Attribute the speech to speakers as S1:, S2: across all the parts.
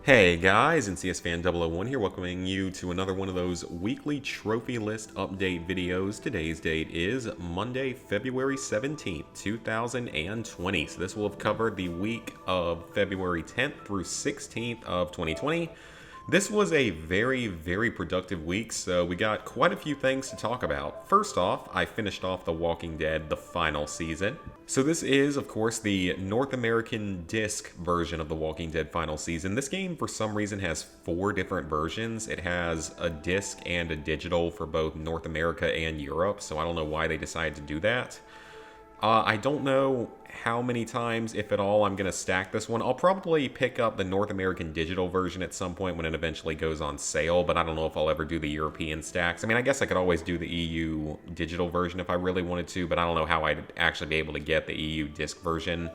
S1: Hey guys, NCS Fan 001 here, welcoming you to another one of those weekly trophy list update videos. Today's date is Monday, February 17th, 2020. So this will have covered the week of February 10th through 16th of 2020. This was a very productive week, so we got quite a few things to talk about. First off, I finished off The Walking Dead, the final season. So this is, of course, the North American disc version of The Walking Dead final season. This game, for some reason, has 4 different versions. It has a disc and a digital for both North America and Europe, so I don't know why they decided to do that. I don't know how many times, if at all, I'm going to stack this one. I'll probably pick up the North American digital version at some point when it eventually goes on sale, but I don't know if I'll ever do the European stacks. I mean, I guess I could always do the EU digital version if I really wanted to, but I don't know how I'd actually be able to get the EU disc version.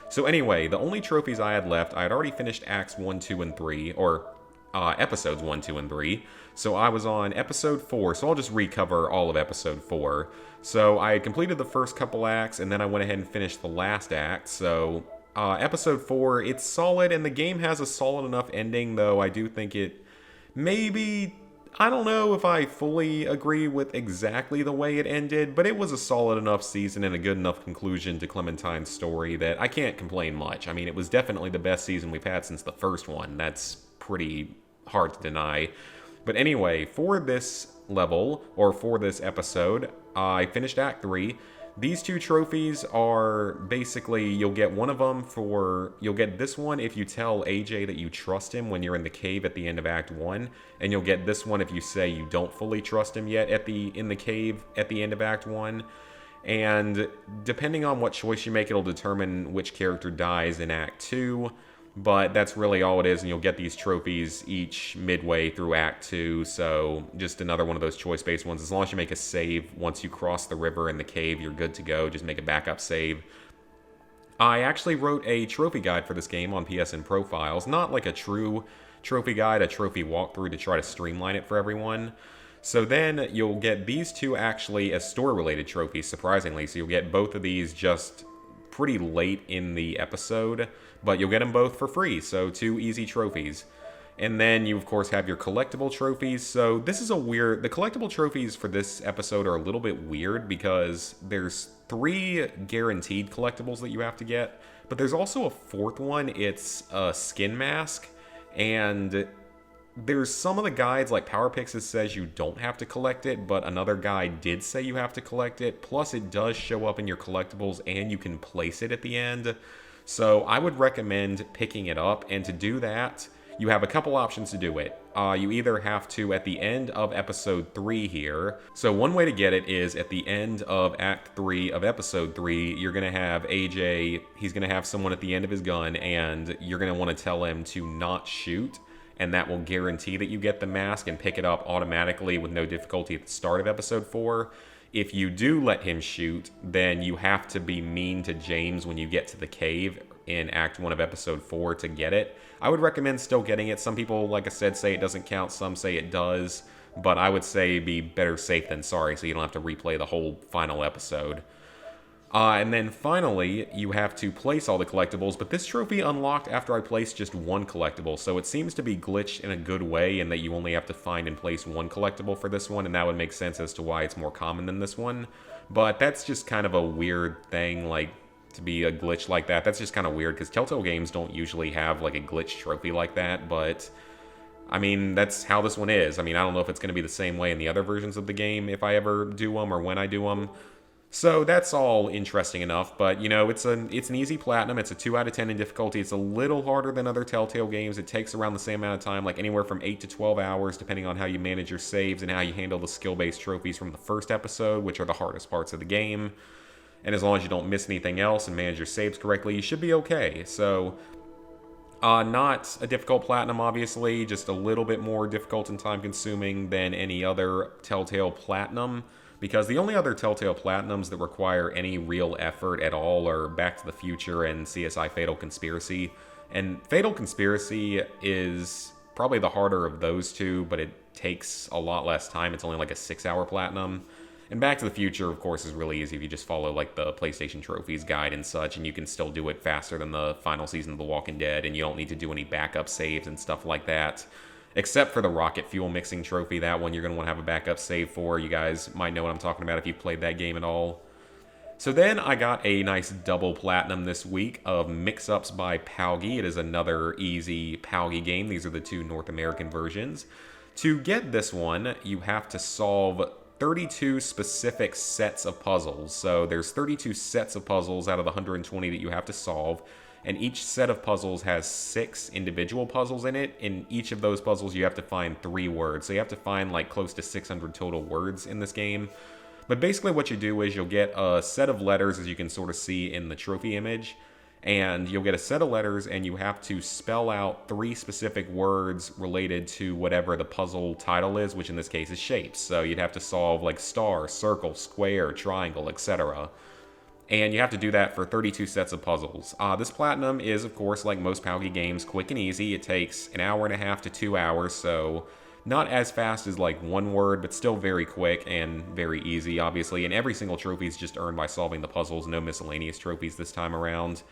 S1: So anyway, the only trophies I had left, I had already finished Acts 1, 2, and 3, or episodes 1, 2, and 3. So I was on episode 4, so I'll just recover all of episode 4. So I had completed the first couple acts, and then I went ahead and finished the last act. So episode 4, it's solid, and the game has a solid enough ending, though I do think it maybe... I don't know if I fully agree with exactly the way it ended, but it was a solid enough season and a good enough conclusion to Clementine's story that I can't complain much. I mean, it was definitely the best season we've had since the first one. That's pretty hard to deny. But anyway, for this level, or for this episode, I finished Act 3. These 2 trophies are basically, you'll get one of them for, you'll get this one if you tell AJ that you trust him when you're in the cave at the end of Act 1, and you'll get this one if you say you don't fully trust him yet in the cave at the end of Act 1. And depending on what choice you make, it'll determine which character dies in Act 2. But that's really all it is, and you'll get these trophies each midway through Act 2, so just another one of those choice-based ones. As long as you make a save once you cross the river in the cave, you're good to go. Just make a backup save. I actually wrote a trophy guide for this game on PSN Profiles. Not like a true trophy guide, a trophy walkthrough to try to streamline it for everyone. So then you'll get these 2 actually as store-related trophies, surprisingly. So you'll get both of these just pretty late in the episode, but you'll get them both for free, so 2 easy trophies. And then you, of course, have your collectible trophies. So this is the collectible trophies for this episode are a little bit weird because there's 3 guaranteed collectibles that you have to get, but there's also a 4th one. It's a skin mask, and there's some of the guides, like Power Pixes says you don't have to collect it, but another guide did say you have to collect it. Plus, it does show up in your collectibles, and you can place it at the end. So I would recommend picking it up, and to do that, you have a couple options to do it. You either have to, at the end of episode 3 here, so one way to get it is at the end of Act 3 of episode 3, you're going to have AJ, he's going to have someone at the end of his gun, and you're going to want to tell him to not shoot, and that will guarantee that you get the mask and pick it up automatically with no difficulty at the start of episode 4. If you do let him shoot, then you have to be mean to James when you get to the cave in Act 1 of episode 4 to get it. I would recommend still getting it. Some people, like I said, say it doesn't count, some say it does, but I would say be better safe than sorry so you don't have to replay the whole final episode. And then finally, you have to place all the collectibles, but this trophy unlocked after I placed just 1 collectible, so it seems to be glitched in a good way in that you only have to find and place 1 collectible for this one, and that would make sense as to why it's more common than this one. But that's just kind of a weird thing, like, to be a glitch like that. That's just kind of weird, because Telltale games don't usually have, like, a glitch trophy like that, but I mean, that's how this one is. I mean, I don't know if it's going to be the same way in the other versions of the game if I ever do them or when I do them. So that's all interesting enough, but you know, it's an easy platinum. It's a 2 out of 10 in difficulty. It's a little harder than other Telltale games. It takes around the same amount of time, like anywhere from 8 to 12 hours, depending on how you manage your saves and how you handle the skill-based trophies from the first episode, which are the hardest parts of the game. And as long as you don't miss anything else and manage your saves correctly, you should be okay. So, not a difficult platinum, obviously, just a little bit more difficult and time-consuming than any other Telltale platinum. Because the only other Telltale Platinums that require any real effort at all are Back to the Future and CSI Fatal Conspiracy. And Fatal Conspiracy is probably the harder of those 2, but it takes a lot less time. It's only like a 6-hour Platinum. And Back to the Future, of course, is really easy if you just follow like the PlayStation Trophies guide and such, and you can still do it faster than the final season of The Walking Dead, and you don't need to do any backup saves and stuff like that. Except for the rocket fuel mixing trophy, that one you're going to want to have a backup save for. You guys might know what I'm talking about if you've played that game at all. So then I got a nice double platinum this week of Mix-Ups by POWGI. It is another easy POWGI game. These are the two North American versions. To get this one, you have to solve 32 specific sets of puzzles. So there's 32 sets of puzzles out of the 120 that you have to solve. And each set of puzzles has 6 individual puzzles in it. In each of those puzzles, you have to find 3 words. So you have to find like close to 600 total words in this game. But basically what you do is you'll get a set of letters, as you can sort of see in the trophy image, and you'll get a set of letters and you have to spell out 3 specific words related to whatever the puzzle title is, which in this case is shapes. So you'd have to solve like star, circle, square, triangle, etc. And you have to do that for 32 sets of puzzles. This platinum is, of course, like most POWGI games, quick and easy. It takes an hour and a half to 2 hours, so not as fast as like one word, but still very quick and very easy, obviously. And every single trophy is just earned by solving the puzzles. No miscellaneous trophies this time around.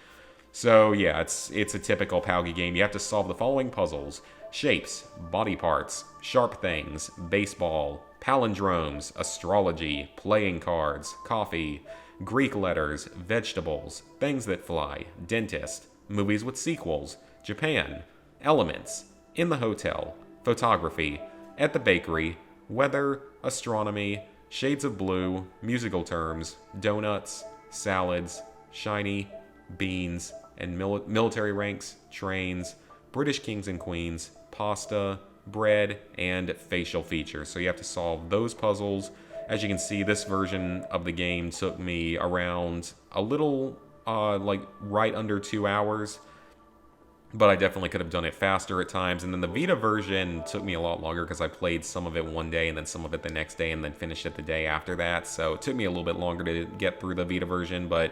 S1: So yeah, it's a typical POWGI game. You have to solve the following puzzles: shapes, body parts, sharp things, baseball, palindromes, astrology, playing cards, coffee, Greek letters, vegetables, things that fly, dentist, movies with sequels, Japan, elements, in the hotel, photography, at the bakery, weather, astronomy, shades of blue, musical terms, donuts, salads, shiny, beans, and military ranks, trains, British kings and queens, pasta, bread, and facial features. So you have to solve those puzzles. As you can see, this version of the game took me around a little, like right under 2 hours. But I definitely could have done it faster at times. And then the Vita version took me a lot longer because I played some of it one day and then some of it the next day and then finished it the day after that. So it took me a little bit longer to get through the Vita version, but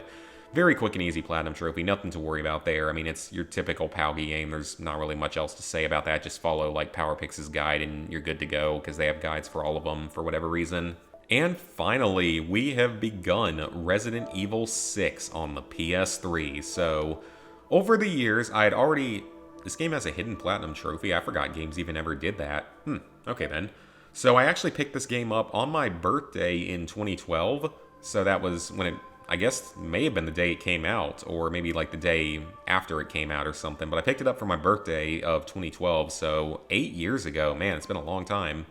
S1: very quick and easy platinum trophy. Nothing to worry about there. I mean, it's your typical POWGI game. There's not really much else to say about that. Just follow like PowerPix's guide and you're good to go because they have guides for all of them for whatever reason. And finally, we have begun Resident Evil 6 on the PS3. So over the years, I had already... This game has a hidden platinum trophy. I forgot games even ever did that. Okay then. So I actually picked this game up on my birthday in 2012. So that was when it, I guess, may have been the day it came out, or maybe like the day after it came out or something. But I picked it up for my birthday of 2012, so 8 years ago. Man, it's been a long time.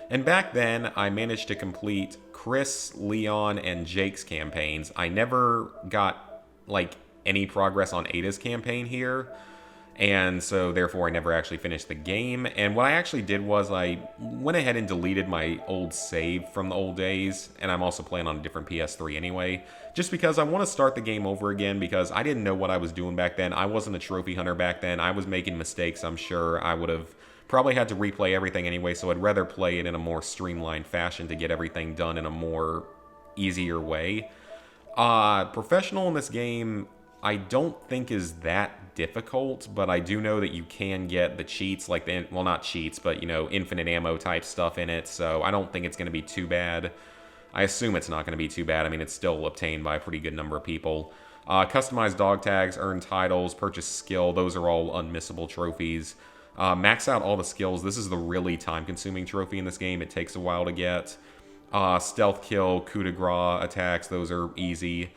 S1: And back then, I managed to complete Chris, Leon, and Jake's campaigns. I never got, like, any progress on Ada's campaign here, and so therefore I never actually finished the game. And what I actually did was I went ahead and deleted my old save from the old days, and I'm also playing on a different PS3 anyway, just because I want to start the game over again, because I didn't know what I was doing back then. I wasn't a trophy hunter back then. I was making mistakes. I'm sure I would have probably had to replay everything anyway, so I'd rather play it in a more streamlined fashion to get everything done in a more easier way. Professional in this game, I don't think is that difficult, but I do know that you can get the cheats, like the, well, not cheats, but, you know, infinite ammo type stuff in it, so I don't think it's going to be too bad. I assume it's not going to be too bad. I mean, it's still obtained by a pretty good number of people. Customized dog tags, earn titles, purchase skill, those are all unmissable trophies. Max out all the skills. This is the really time-consuming trophy in this game. It takes a while to get. Stealth kill, coup de grace attacks, those are easy.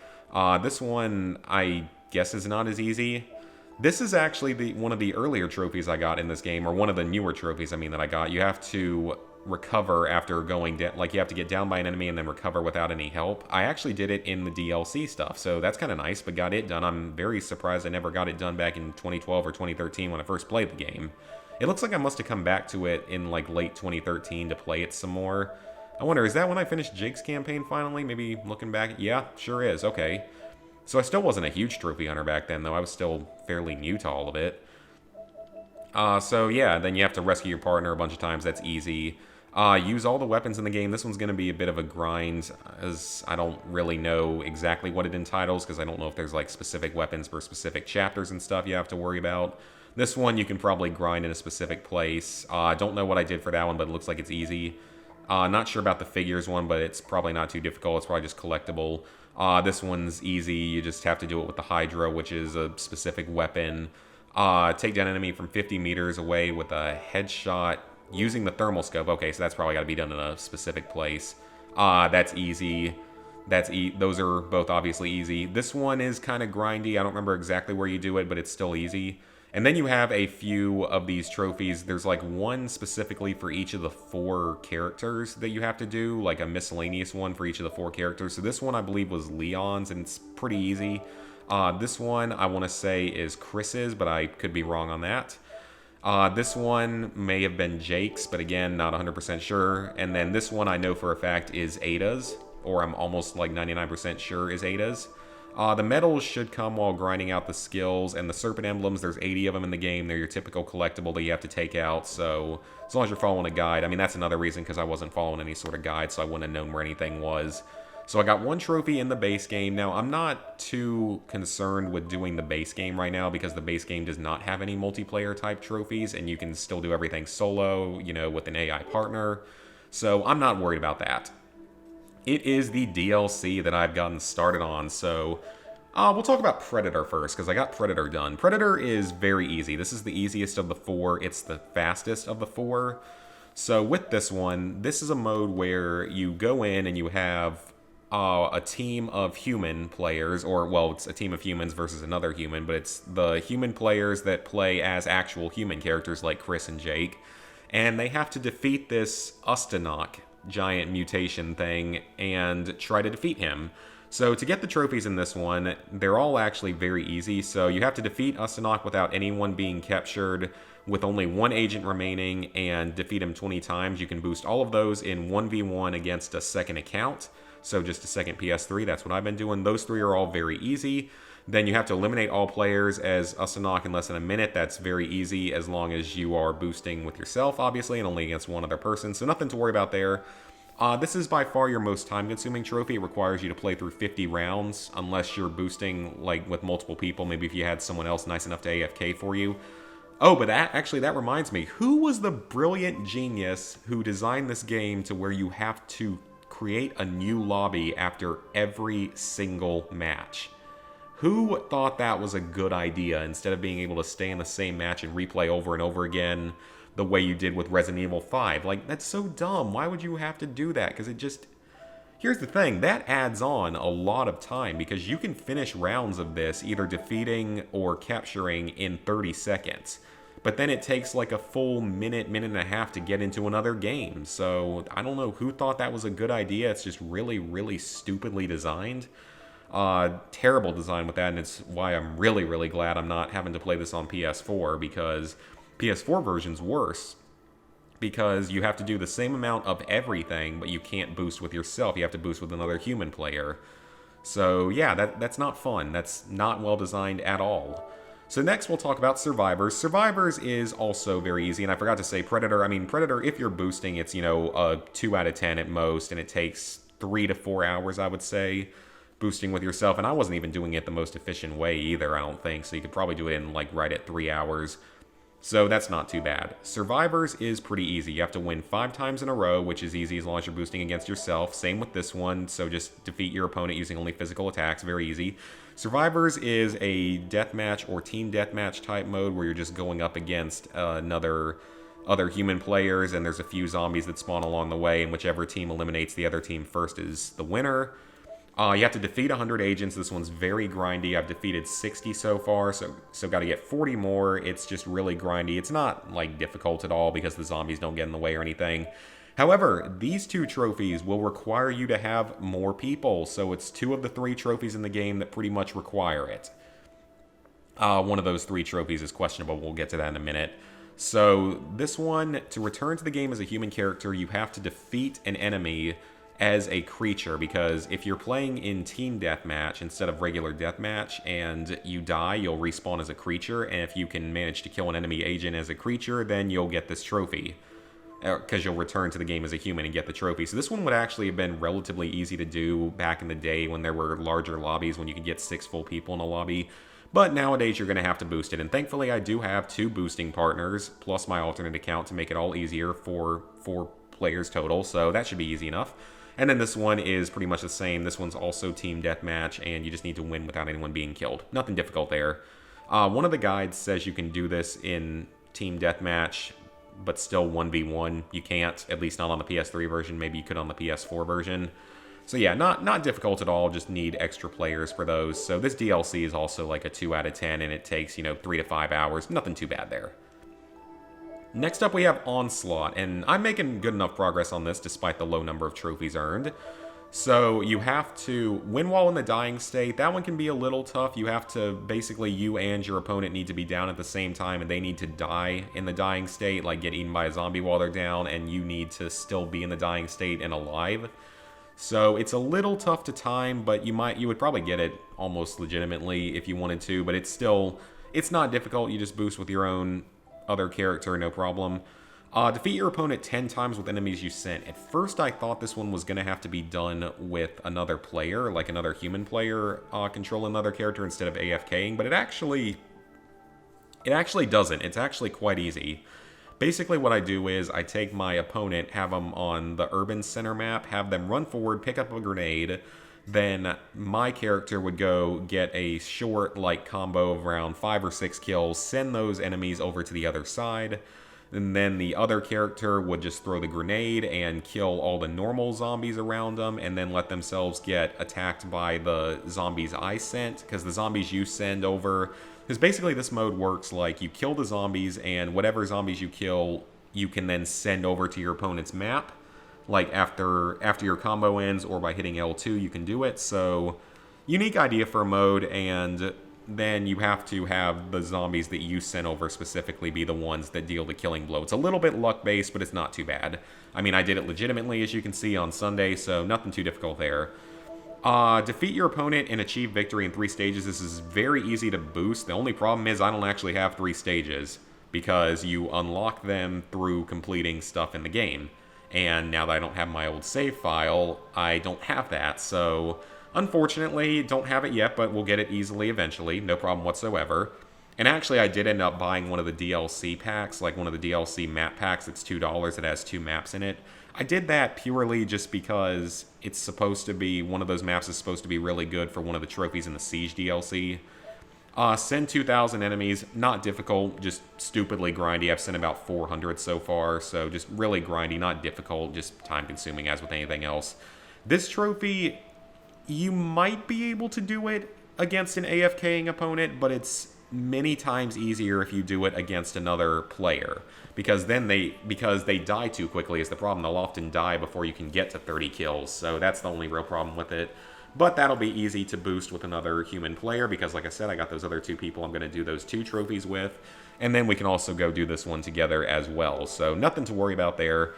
S1: This one, I guess, is not as easy. This is actually one of the earlier trophies I got in this game, or one of the newer trophies, I mean, that I got. You have to recover after going down, like you have to get down by an enemy and then recover without any help. I actually did it in the DLC stuff, so that's kind of nice, but got it done. I'm very surprised I never got it done back in 2012 or 2013 when I first played the game. It looks like I must have come back to it in like late 2013 to play it some more. I wonder, is that when I finished Jake's campaign finally? Maybe looking back? Yeah, sure is. Okay. So I still wasn't a huge trophy hunter back then, though. I was still fairly new to all of it. So yeah, then you have to rescue your partner a bunch of times. That's easy. Use all the weapons in the game. This one's going to be a bit of a grind, as I don't really know exactly what it entitles, because I don't know if there's like specific weapons for specific chapters and stuff you have to worry about. This one you can probably grind in a specific place. Don't know what I did for that one, but it looks like it's easy. Not sure about the figures one, but it's probably not too difficult. It's probably just collectible. This one's easy. You just have to do it with the Hydra, which is a specific weapon. Take down an enemy from 50 meters away with a headshot using the thermal scope. Okay, so that's probably got to be done in a specific place. That's easy. Those are both obviously easy. This one is kind of grindy. I don't remember exactly where you do it, but it's still easy. And then you have a few of these trophies. There's like one specifically for each of the 4 characters that you have to do, like a miscellaneous one for each of the 4 characters. So this one I believe was Leon's, and it's pretty easy. This one I want to say is Chris's, but I could be wrong on that. This one may have been Jake's, but again, not 100% sure. And then this one I know for a fact is Ada's, or I'm almost like 99% sure is Ada's. The medals should come while grinding out the skills, and the serpent emblems, there's 80 of them in the game. They're your typical collectible that you have to take out, so as long as you're following a guide. I mean, that's another reason, because I wasn't following any sort of guide, so I wouldn't have known where anything was. So I got 1 trophy in the base game. Now, I'm not too concerned with doing the base game right now, because the base game does not have any multiplayer type trophies, and you can still do everything solo, you know, with an AI partner. So I'm not worried about that. It is the DLC that I've gotten started on, so we'll talk about Predator first, because I got Predator done. Predator is very easy. This is the easiest of the 4. It's the fastest of the 4. So with this one, this is a mode where you go in and you have a team of human players, or, well, it's a team of humans versus another human, but it's the human players that play as actual human characters like Chris and Jake, and they have to defeat this Ustanok giant mutation thing and try to defeat him. So to get the trophies in this one, they're all actually very easy. So you have to defeat Ustanok without anyone being captured, with only 1 agent remaining, and defeat him 20 times. You can boost all of those in 1v1 against a second account. So just a second PS3, that's what I've been doing. Those 3 are all very easy. Then you have to eliminate all players as Ustanok in less than a minute. That's very easy as long as you are boosting with yourself, obviously, and only against 1 other person. So nothing to worry about there. This is by far your most time-consuming trophy. It requires you to play through 50 rounds, unless you're boosting like with multiple people. Maybe if you had someone else nice enough to AFK for you. Oh, but that reminds me. Who was the brilliant genius who designed this game to where you have to create a new lobby after every single match? Who thought that was a good idea, instead of being able to stay in the same match and replay over and over again the way you did with Resident Evil 5? Like, that's so dumb. Why would you have to do that? Because it just... Here's the thing. That adds on a lot of time, because you can finish rounds of this either defeating or capturing in 30 seconds. But then it takes like a full minute and a half to get into another game. So, I don't know who thought that was a good idea. It's just really, really stupidly designed. Terrible design with that, and it's why I'm really, really glad I'm not having to play this on PS4, because PS4 version's worse, because you have to do the same amount of everything, but you can't boost with yourself. You have to boost with another human player. So yeah, that's not fun. That's not well designed at all. So next we'll talk about Survivors. Survivors is also very easy, and I forgot to say Predator. I mean, Predator, if you're boosting, it's, you know, a 2 out of 10 at most, and it takes 3 to 4 hours, I would say, boosting with yourself. And I wasn't even doing it the most efficient way either, I don't think. So you could probably do it in like right at 3 hours. So that's not too bad. Survivors is pretty easy. You have to win 5 times in a row, which is easy as long as you're boosting against yourself. Same with this one, so just defeat your opponent using only physical attacks. Very easy. Survivors is a deathmatch or team deathmatch type mode where you're just going up against other human players, and there's a few zombies that spawn along the way, and whichever team eliminates the other team first is the winner. You have to defeat 100 agents. This one's very grindy. I've defeated 60 so far, so got to get 40 more. It's just really grindy. It's not, like, difficult at all because the zombies don't get in the way or anything. However, these 2 trophies will require you to have more people, so it's 2 of the 3 trophies in the game that pretty much require it. One of those 3 trophies is questionable. We'll get to that in a minute. So this one, to return to the game as a human character, you have to defeat an enemy as a creature, because if you're playing in team deathmatch instead of regular deathmatch and you die, you'll respawn as a creature, and if you can manage to kill an enemy agent as a creature, then you'll get this trophy, because you'll return to the game as a human and get the trophy. So this one would actually have been relatively easy to do back in the day when there were larger lobbies, when you could get 6 full people in a lobby. But nowadays you're going to have to boost it, and thankfully I do have 2 boosting partners plus my alternate account to make it all easier for players total, so that should be easy enough. And then this one is pretty much the same. This one's also team deathmatch, and you just need to win without anyone being killed. Nothing difficult there. One of the guides says you can do this in team deathmatch, but still 1v1. You can't, at least not on the PS3 version. Maybe you could on the PS4 version. So yeah, not difficult at all, just need extra players for those. So this DLC is also like a 2 out of 10, and it takes, 3 to 5 hours. Nothing too bad there. Next up we have Onslaught, and I'm making good enough progress on this despite the low number of trophies earned. So you have to win while in the dying state. That one can be a little tough. You have to, basically, you and your opponent need to be down at the same time, and they need to die in the dying state, like get eaten by a zombie while they're down, and you need to still be in the dying state and alive. So it's a little tough to time, but you would probably get it almost legitimately if you wanted to, but it's not difficult. You just boost with your own other character, no problem. Defeat your opponent 10 times with enemies you sent. At first I thought this one was going to have to be done with another player, like another human player controlling another character instead of AFKing, but it actually doesn't. It's actually quite easy. Basically what I do is I take my opponent, have them on the urban center map, have them run forward, pick up a grenade, then my character would go get a short combo of around 5 or 6 kills, send those enemies over to the other side, and then the other character would just throw the grenade and kill all the normal zombies around them, and then let themselves get attacked by the zombies I sent, because the zombies you send over... Because basically this mode works like you kill the zombies, and whatever zombies you kill, you can then send over to your opponent's map. Like after your combo ends, or by hitting L2, you can do it. So, unique idea for a mode, and then you have to have the zombies that you sent over specifically be the ones that deal the killing blow. It's a little bit luck-based, but it's not too bad. I mean, I did it legitimately, as you can see, on Sunday, so nothing too difficult there. Defeat your opponent and achieve victory in 3 stages. This is very easy to boost. The only problem is I don't actually have 3 stages, because you unlock them through completing stuff in the game. And now that I don't have my old save file, I don't have that, so unfortunately, don't have it yet, but we'll get it easily eventually, no problem whatsoever. And actually, I did end up buying one of the DLC packs, like one of the DLC map packs that's $2 that has 2 maps in it. I did that purely just because it's supposed to be, one of those maps is supposed to be really good for one of the trophies in the Siege DLC. Send 2,000 enemies, not difficult, just stupidly grindy. I've sent about 400 so far, so just really grindy, not difficult, just time-consuming as with anything else. This trophy, you might be able to do it against an AFKing opponent, but it's many times easier if you do it against another player. Because they die too quickly is the problem. They'll often die before you can get to 30 kills, so that's the only real problem with it. But that'll be easy to boost with another human player, because like I said, I got those other 2 people I'm going to do those 2 trophies with, and then we can also go do this one together as well. So nothing to worry about there.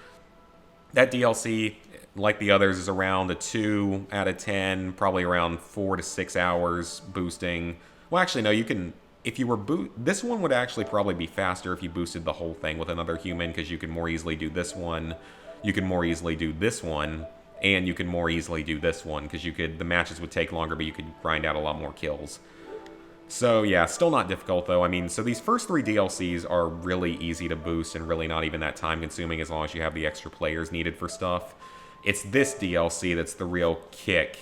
S1: That DLC, like the others, is around a 2 out of 10, probably around 4 to 6 hours boosting. Well, actually, no, you can... If you were this one would actually probably be faster if you boosted the whole thing with another human, because you can more easily do this one, you can more easily do this one, and you can more easily do this one, because the matches would take longer, but you could grind out a lot more kills. So yeah, still not difficult though. I mean, so these first 3 DLCs are really easy to boost and really not even that time consuming as long as you have the extra players needed for stuff. It's this DLC that's the real kick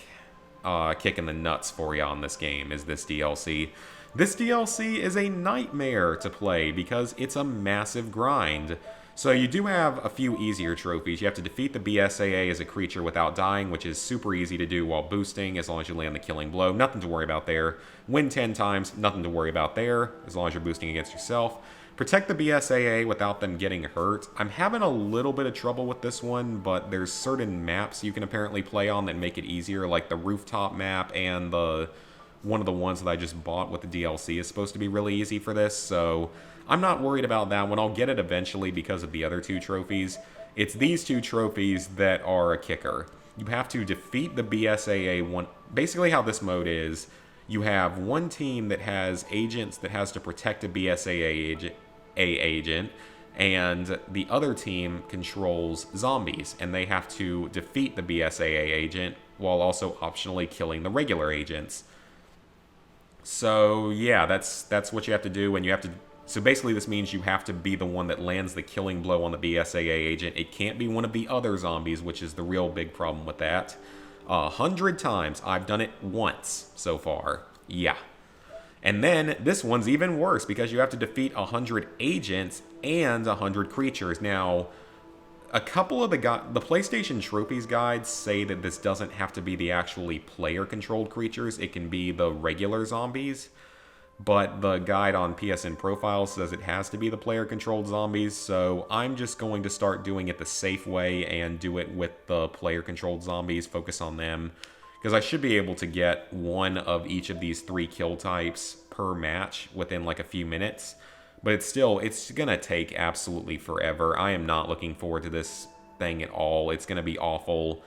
S1: in the nuts for you on this game, is this DLC. This DLC is a nightmare to play because it's a massive grind. So you do have a few easier trophies. You have to defeat the BSAA as a creature without dying, which is super easy to do while boosting, as long as you land the killing blow. Nothing to worry about there. Win 10 times, nothing to worry about there, as long as you're boosting against yourself. Protect the BSAA without them getting hurt. I'm having a little bit of trouble with this one, but there's certain maps you can apparently play on that make it easier, like the rooftop map and one of the ones that I just bought with the DLC is supposed to be really easy for this, so I'm not worried about that one. I'll get it eventually because of the other 2 trophies. It's these 2 trophies that are a kicker. You have to defeat the BSAA one. Basically how this mode is, you have one team that has agents that has to protect a BSAA agent, and the other team controls zombies, and they have to defeat the BSAA agent while also optionally killing the regular agents. So yeah, that's what you have to do, and you have to So basically this means you have to be the one that lands the killing blow on the BSAA agent. It can't be one of the other zombies, which is the real big problem with that. 100 times. I've done it once so far. Yeah. And then this one's even worse because you have to defeat 100 agents and 100 creatures. Now, a couple of the PlayStation Trophies guides say that this doesn't have to be the actually player-controlled creatures. It can be the regular zombies. But the guide on PSN Profile says it has to be the player-controlled zombies, so I'm just going to start doing it the safe way and do it with the player-controlled zombies, focus on them. Because I should be able to get one of each of these 3 kill types per match within like a few minutes. But it's going to take absolutely forever. I am not looking forward to this thing at all. It's going to be awful.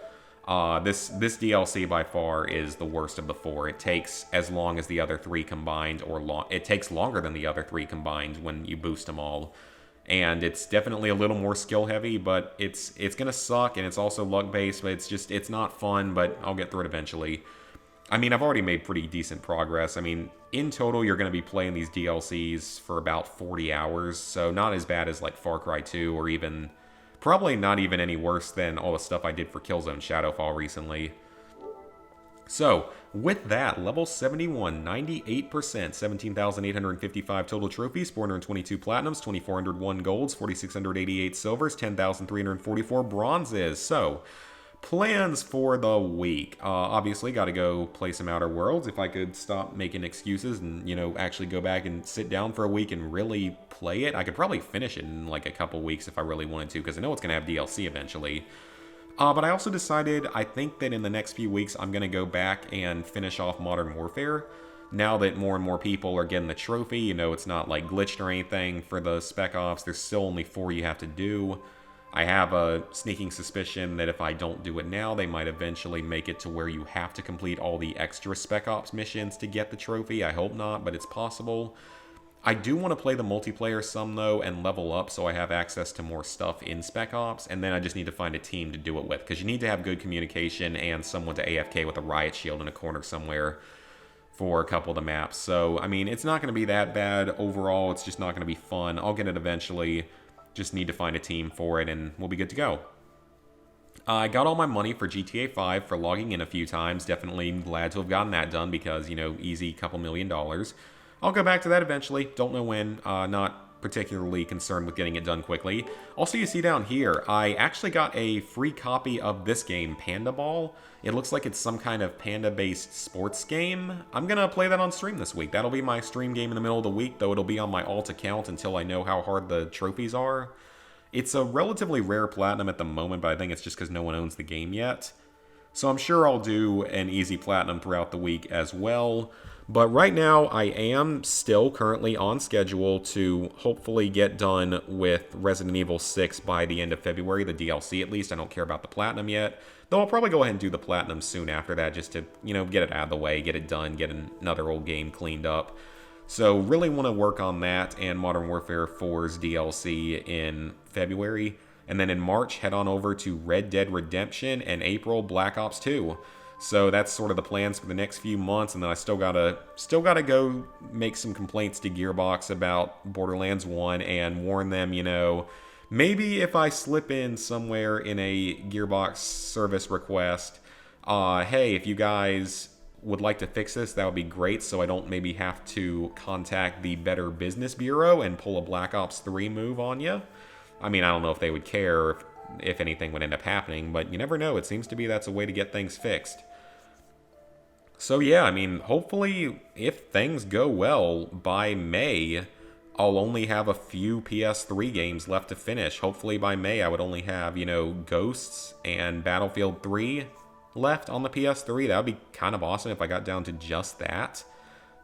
S1: This DLC by far is the worst of the 4. It takes as long as the other 3 combined, or it takes longer than the other 3 combined when you boost them all. And it's definitely a little more skill heavy, but it's gonna suck, and it's also luck based, but it's not fun, but I'll get through it eventually. I mean, I've already made pretty decent progress. I mean, in total, you're gonna be playing these DLCs for about 40 hours, so not as bad as like Far Cry 2, or even probably not even any worse than all the stuff I did for Killzone Shadowfall recently. So, with that, level 71, 98%, 17,855 total trophies, 422 platinums, 2,401 golds, 4,688 silvers, 10,344 bronzes. So, plans for the week. Obviously, got to go play some Outer Worlds. If I could stop making excuses and, actually go back and sit down for a week and really play it, I could probably finish it in like a couple weeks if I really wanted to, because I know it's going to have DLC eventually. But I also decided, I think that in the next few weeks, I'm going to go back and finish off Modern Warfare. Now that more and more people are getting the trophy, it's not like glitched or anything for the Spec Ops. There's still only 4 you have to do. I have a sneaking suspicion that if I don't do it now, they might eventually make it to where you have to complete all the extra Spec Ops missions to get the trophy. I hope not, but it's possible. I do want to play the multiplayer some, though, and level up so I have access to more stuff in Spec Ops, and then I just need to find a team to do it with, because you need to have good communication and someone to AFK with a riot shield in a corner somewhere for a couple of the maps. So, I mean, it's not going to be that bad overall. It's just not going to be fun. I'll get it eventually. Just need to find a team for it, and we'll be good to go. I got all my money for GTA 5 for logging in a few times. Definitely glad to have gotten that done because, easy couple $1 million. I'll go back to that eventually. Don't know when. Not particularly concerned with getting it done quickly. Also, you see down here, I actually got a free copy of this game, Panda Ball. It looks like it's some kind of panda-based sports game. I'm going to play that on stream this week. That'll be my stream game in the middle of the week, though it'll be on my alt account until I know how hard the trophies are. It's a relatively rare platinum at the moment, but I think it's just because no one owns the game yet. So I'm sure I'll do an easy platinum throughout the week as well. But right now, I am still currently on schedule to hopefully get done with Resident Evil 6 by the end of February, the DLC at least. I don't care about the Platinum yet, though I'll probably go ahead and do the Platinum soon after that just to, get it out of the way, get it done, get another old game cleaned up. So really want to work on that and Modern Warfare 4's DLC in February. And then in March, head on over to Red Dead Redemption, and April, Black Ops 2. So that's sort of the plans for the next few months, and then I still gotta go make some complaints to Gearbox about Borderlands 1 and warn them, maybe if I slip in somewhere in a Gearbox service request, hey, if you guys would like to fix this, that would be great, so I don't maybe have to contact the Better Business Bureau and pull a Black Ops 3 move on you. I mean, I don't know if they would care if anything would end up happening, but you never know. It seems to be that's a way to get things fixed. So yeah, I mean, hopefully, if things go well, by May, I'll only have a few PS3 games left to finish. Hopefully by May, I would only have, Ghosts and Battlefield 3 left on the PS3. That would be kind of awesome if I got down to just that.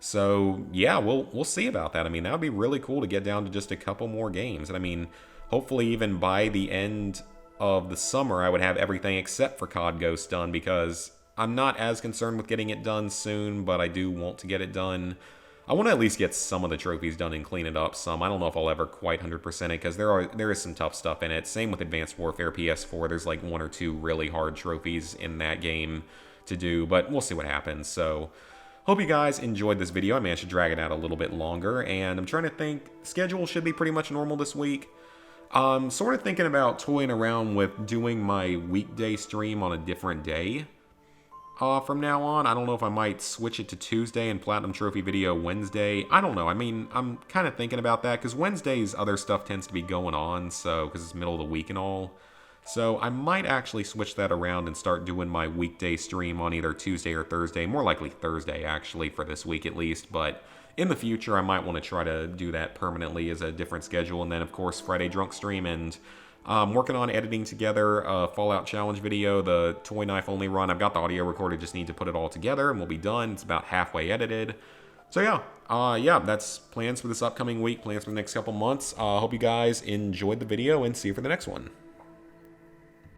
S1: So yeah, we'll see about that. I mean, that would be really cool to get down to just a couple more games. And I mean, hopefully even by the end of the summer, I would have everything except for COD Ghosts done, because I'm not as concerned with getting it done soon, but I do want to get it done. I want to at least get some of the trophies done and clean it up some. I don't know if I'll ever quite 100% it, because there is some tough stuff in it. Same with Advanced Warfare PS4. There's like 1 or 2 really hard trophies in that game to do, but we'll see what happens. So Hope you guys enjoyed this video. I managed to drag it out a little bit longer, and I'm trying to think, schedule should be pretty much normal this week. I'm sort of thinking about toying around with doing my weekday stream on a different day. From now on, I don't know if I might switch it to Tuesday and Platinum Trophy video Wednesday. I don't know. I mean, I'm kind of thinking about that because Wednesdays other stuff tends to be going on, so because it's middle of the week and all. So I might actually switch that around and start doing my weekday stream on either Tuesday or Thursday. More likely Thursday, actually, for this week at least. But in the future, I might want to try to do that permanently as a different schedule. And then, of course, Friday Drunk Stream. And I'm working on editing together a Fallout Challenge video, the Toy Knife Only run. I've got the audio recorded, just need to put it all together, and we'll be done. It's about halfway edited. So yeah, that's plans for this upcoming week, plans for the next couple months. Hope you guys enjoyed the video, and see you for the next one.